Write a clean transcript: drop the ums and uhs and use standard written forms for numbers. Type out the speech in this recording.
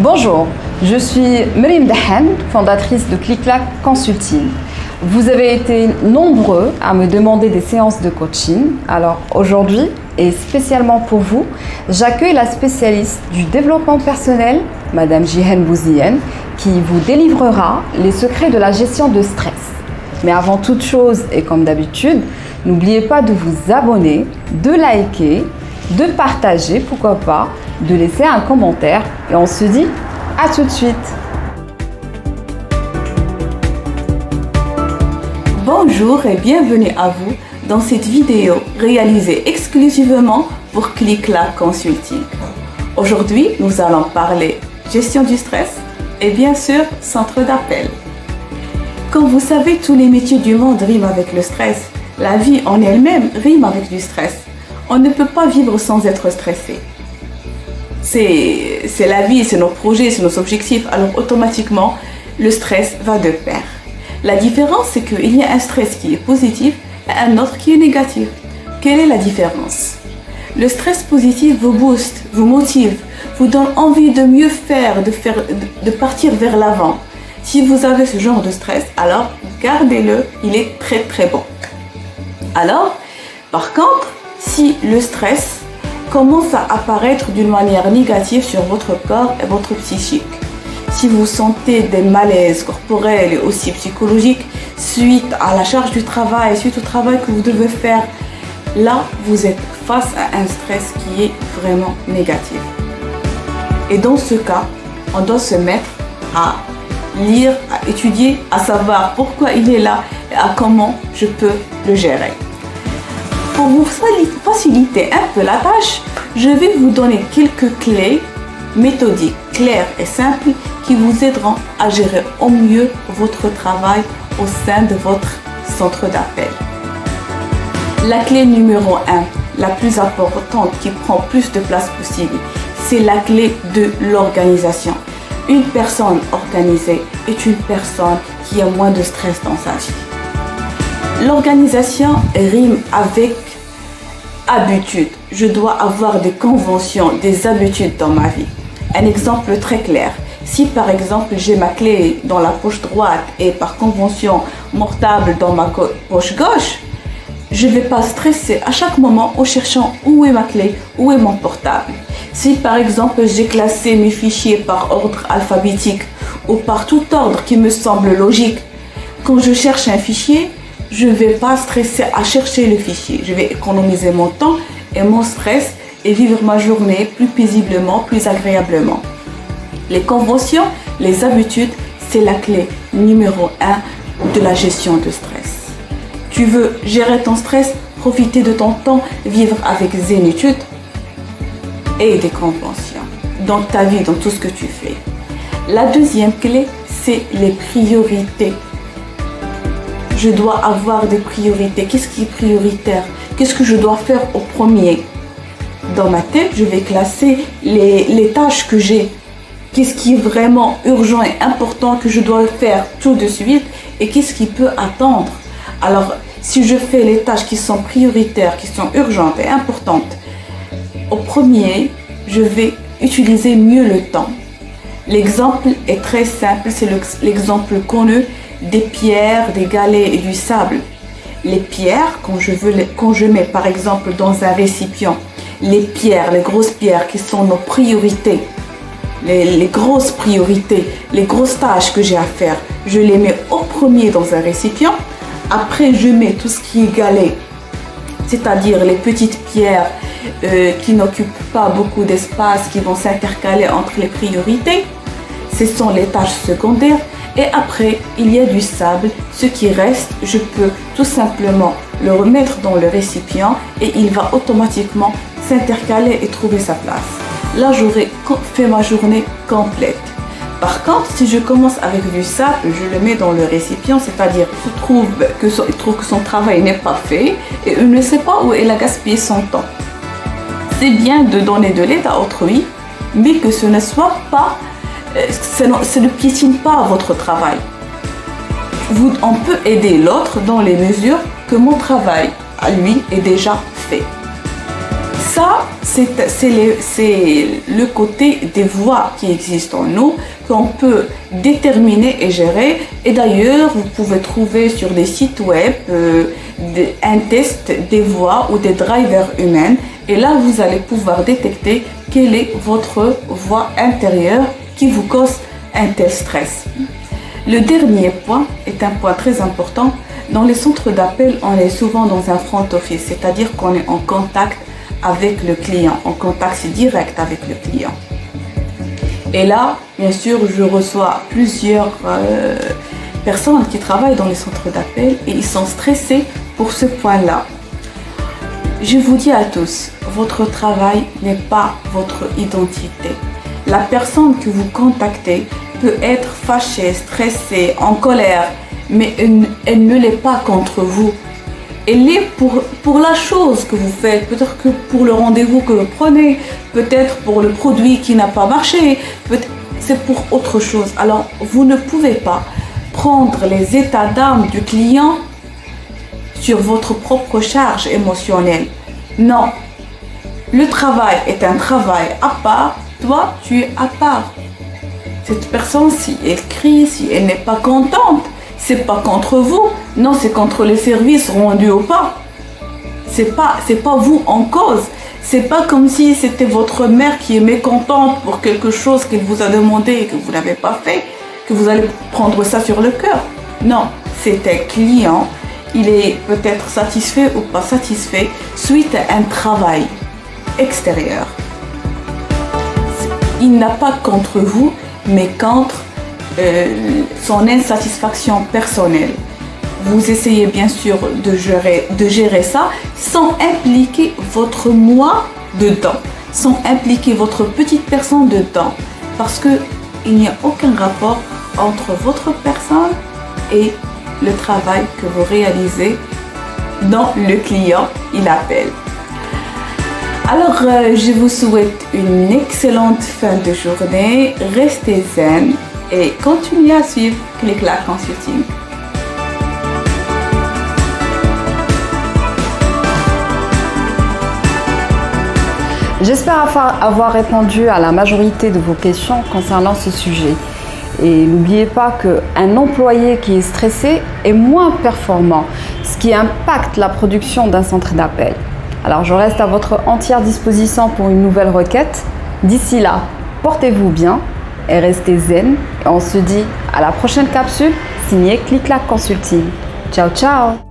Bonjour, je suis Mrim Dahan, fondatrice de Click-Clack Consulting. Vous avez été nombreux à me demander des séances de coaching. Alors aujourd'hui, et spécialement pour vous, j'accueille la spécialiste du développement personnel, Madame Jihen Bouzienne, qui vous délivrera les secrets de la gestion de stress. Mais avant toute chose, et comme d'habitude, n'oubliez pas de vous abonner, de liker, de partager, pourquoi pas, de laisser un commentaire. Et on se dit à tout de suite. Bonjour et bienvenue à vous dans cette vidéo réalisée exclusivement pour Click-Clack Consulting. Aujourd'hui, nous allons parler gestion du stress et bien sûr centre d'appel. Comme vous savez, tous les métiers du monde riment avec le stress. La vie en elle-même rime avec du stress. On ne peut pas vivre sans être stressé. C'est la vie, c'est nos projets, c'est nos objectifs. Alors automatiquement, le stress va de pair. La différence, c'est qu'il y a un stress qui est positif et un autre qui est négatif. Quelle est la différence? Le stress positif vous booste, vous motive, vous donne envie de mieux faire, de partir vers l'avant. Si vous avez ce genre de stress, alors gardez-le, il est très très bon. Alors, par contre, si le stress commence à apparaître d'une manière négative sur votre corps et votre psychique, si vous sentez des malaises corporels et aussi psychologiques suite à la charge du travail, suite au travail que vous devez faire, là, vous êtes face à un stress qui est vraiment négatif. Et dans ce cas, on doit se mettre à lire, à étudier, à savoir pourquoi il est là et à comment je peux le gérer. Pour vous faciliter un peu la tâche, je vais vous donner quelques clés méthodiques, claires et simples qui vous aideront à gérer au mieux votre travail au sein de votre centre d'appel. La clé numéro 1, la plus importante qui prend plus de place possible, c'est la clé de l'organisation. Une personne organisée est une personne qui a moins de stress dans sa vie. L'organisation rime avec habitude. Je dois avoir des conventions, des habitudes dans ma vie. Un exemple très clair. Si par exemple j'ai ma clé dans la poche droite et par convention mon portable dans ma poche gauche, je ne vais pas stresser à chaque moment en cherchant où est ma clé, où est mon portable. Si par exemple j'ai classé mes fichiers par ordre alphabétique ou par tout ordre qui me semble logique, quand je cherche un fichier, je ne vais pas stresser à chercher le fichier. Je vais économiser mon temps et mon stress et vivre ma journée plus paisiblement, plus agréablement. Les conventions, les habitudes, c'est la clé numéro 1 de la gestion de stress. Tu veux gérer ton stress, profiter de ton temps, vivre avec zénitude et des conventions dans ta vie, dans tout ce que tu fais. La deuxième clé, c'est les priorités. Je dois avoir des priorités. Qu'est-ce qui est prioritaire? Qu'est-ce que je dois faire au premier? Dans ma tête, je vais classer les tâches que j'ai. Qu'est-ce qui est vraiment urgent et important que je dois faire tout de suite et qu'est-ce qui peut attendre? Alors, si je fais les tâches qui sont prioritaires, qui sont urgentes et importantes, au premier, je vais utiliser mieux le temps. L'exemple est très simple, c'est l'exemple connu des pierres, des galets et du sable. Les pierres, quand je mets par exemple dans un récipient, les pierres, les grosses pierres qui sont nos priorités, les grosses priorités, les grosses tâches que j'ai à faire, je les mets au premier dans un récipient. Après, je mets tout ce qui est galet, c'est-à-dire les petites pierres qui n'occupent pas beaucoup d'espace, qui vont s'intercaler entre les priorités. Ce sont les tâches secondaires. Et après, il y a du sable. Ce qui reste, je peux tout simplement le remettre dans le récipient et il va automatiquement s'intercaler et trouver sa place. Là, j'aurai fait ma journée complète. Par contre, si je commence avec du sable, je le mets dans le récipient, c'est-à-dire il trouve que son travail n'est pas fait et il ne sait pas où il a gaspillé son temps. C'est bien de donner de l'aide à autrui, mais que ce ne soit pas, ça ne piétine pas votre travail. On peut aider l'autre dans les mesures que mon travail à lui est déjà fait. Ça, c'est le côté des voies qui existent en nous, qu'on peut déterminer et gérer. Et d'ailleurs, vous pouvez trouver sur des sites web un test des voies ou des drivers humaines. Et là, vous allez pouvoir détecter quelle est votre voie intérieure qui vous cause un tel stress. Le dernier point est un point très important. Dans les centres d'appel, on est souvent dans un front office, c'est-à-dire qu'on est en contact avec le client, en contact direct avec le client. Et là, bien sûr, je reçois plusieurs personnes qui travaillent dans les centres d'appel et ils sont stressés pour ce point-là. Je vous dis à tous, votre travail n'est pas votre identité. La personne que vous contactez peut être fâchée, stressée, en colère, mais elle ne l'est pas contre vous. Elle est pour la chose que vous faites, peut-être que pour le rendez-vous que vous prenez, peut-être pour le produit qui n'a pas marché, c'est pour autre chose. Alors, vous ne pouvez pas prendre les états d'âme du client sur votre propre charge émotionnelle. Non, le travail est un travail à part, toi tu es à part. Cette personne, si elle crie, si elle n'est pas contente, c'est pas contre vous, non, c'est contre les services rendus ou pas. C'est pas vous en cause. C'est pas comme si c'était votre mère qui est mécontente pour quelque chose qu'elle vous a demandé et que vous n'avez pas fait, que vous allez prendre ça sur le cœur. Non, c'est un client. Il est peut-être satisfait ou pas satisfait suite à un travail extérieur. Il n'a pas contre vous, mais contre son insatisfaction personnelle. Vous essayez bien sûr de gérer ça sans impliquer votre moi dedans, sans impliquer votre petite personne dedans, parce qu'il n'y a aucun rapport entre votre personne et le travail que vous réalisez dont le client il appelle. Alors, je vous souhaite une excellente fin de journée, restez zen et continuez à suivre Click-Clack Consulting. J'espère avoir répondu à la majorité de vos questions concernant ce sujet. Et n'oubliez pas qu'un employé qui est stressé est moins performant, ce qui impacte la production d'un centre d'appel. Alors je reste à votre entière disposition pour une nouvelle requête. D'ici là, portez-vous bien et restez zen. Et on se dit à la prochaine capsule signée Click-Clack Consulting. Ciao ciao.